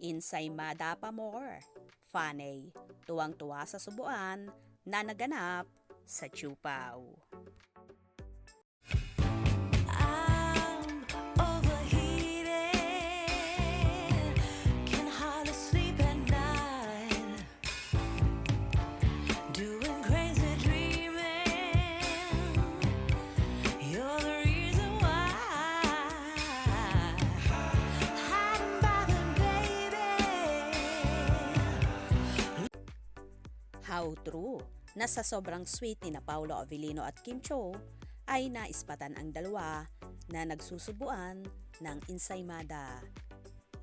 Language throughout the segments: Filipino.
Ensaymada pa more. Faney, tuwang-tuwa sa subuan na naganap sa Chupaw. How true na sa sobrang sweet ni na Paolo Avellino at Kim Cho ay naispatan ang dalawa na nagsusubuan ng ensaymada.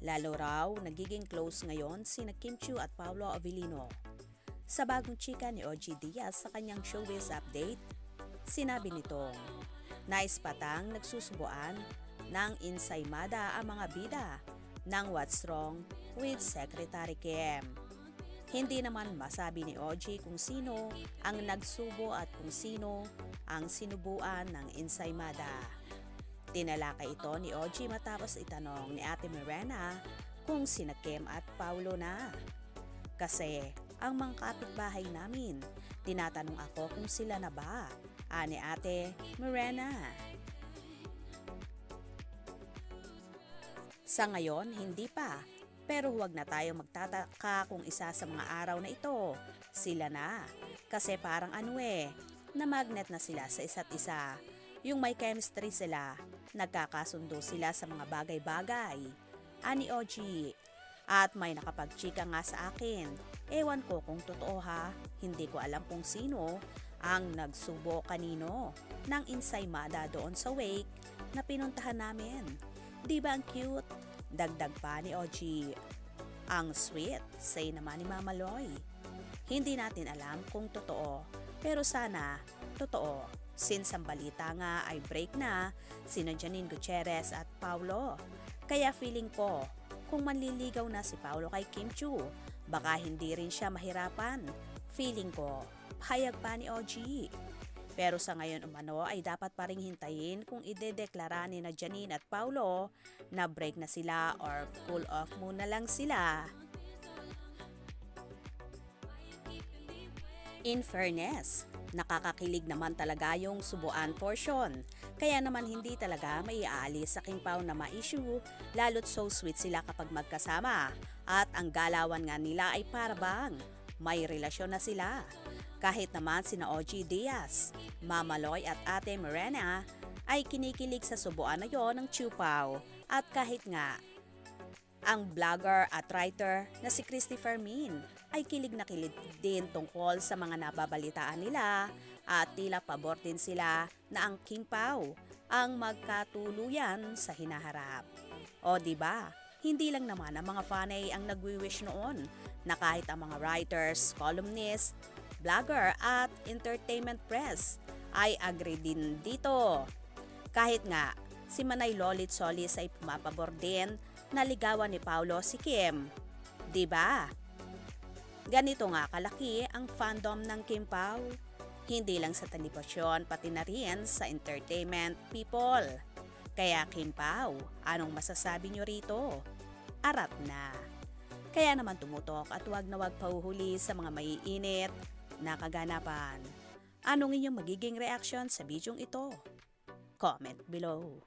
Lalo raw nagiging close ngayon sina Kim Cho at Paolo Avellino. Sa bagong chika ni OG Diaz sa kanyang showbiz update, sinabi nitong naispatang nagsusubuan ng ensaymada ang mga bida ng What's Wrong with Secretary Kim. Hindi naman masabi ni OG kung sino ang nagsubo at kung sino ang sinubuan ng ensaymada. Tinalakay ito ni OG matapos itanong ni Ate Mirena kung sina Kim at Paulo na. Kasi ang mga kapitbahay namin, tinatanong ako kung sila na ba, ani Ate Mirena. Sa ngayon, hindi pa. Pero huwag na tayo magtataka kung isa sa mga araw na ito, sila na. Kasi parang na magnet na sila sa isa't isa. Yung may chemistry sila, nagkakasundo sila sa mga bagay-bagay. Ani OG. At may nakapagchika nga sa akin. Ewan ko kung totoo ha, hindi ko alam kung sino ang nagsubo kanino ng ensaymada doon sa wake na pinuntahan namin. Di ba ang cute? Dagdag pa ni OG. Ang sweet, say naman ni Mama Loy. Hindi natin alam kung totoo, pero sana totoo. Since ang balita nga ay break na sina Janine Gutierrez at Paulo. Kaya feeling ko, kung manliligaw na si Paulo kay Kim Cho, baka hindi rin siya mahirapan. Feeling ko, payag pa ni OG. Pero sa ngayon umano ay dapat pa ring hintayin kung idedeklara ni na Janine at Paulo na break na sila or cool off muna lang sila. In fairness, nakakakilig naman talaga yung subuan portion. Kaya naman hindi talaga maiaalis sa King Pao na ma-issue, lalo't so sweet sila kapag magkasama. At ang galawan nga nila ay parabang may relasyon na sila. Kahit naman sina OG Diaz, Mama Loy at Ate Mirena ay kinikilig sa subuan na yon ng Chupaw. At kahit nga, ang vlogger at writer na si Christopher Min ay kilig na kilig din tungkol sa mga nababalitaan nila at tila pabor din sila na ang King Pao ang magkatuluyan sa hinaharap. O diba? Hindi lang naman ang mga fanay ang nagwi-wish noon na kahit ang mga writers, columnists, vlogger at entertainment press ay agree din dito. Kahit nga si Manay Lolit Solis ay pumapabor din na ligawan ni Paulo si Kim. Diba? Ganito nga kalaki ang fandom ng Kim Pao. Hindi lang sa telebisyon pati na rin sa entertainment people. Kaya Kim Pao, anong masasabi nyo rito? Arat na. Kaya naman tumutok at wag na wag pauhuli sa mga maiinit na kaganapan. Anong inyong magiging reaction sa bidyong ito? Comment below.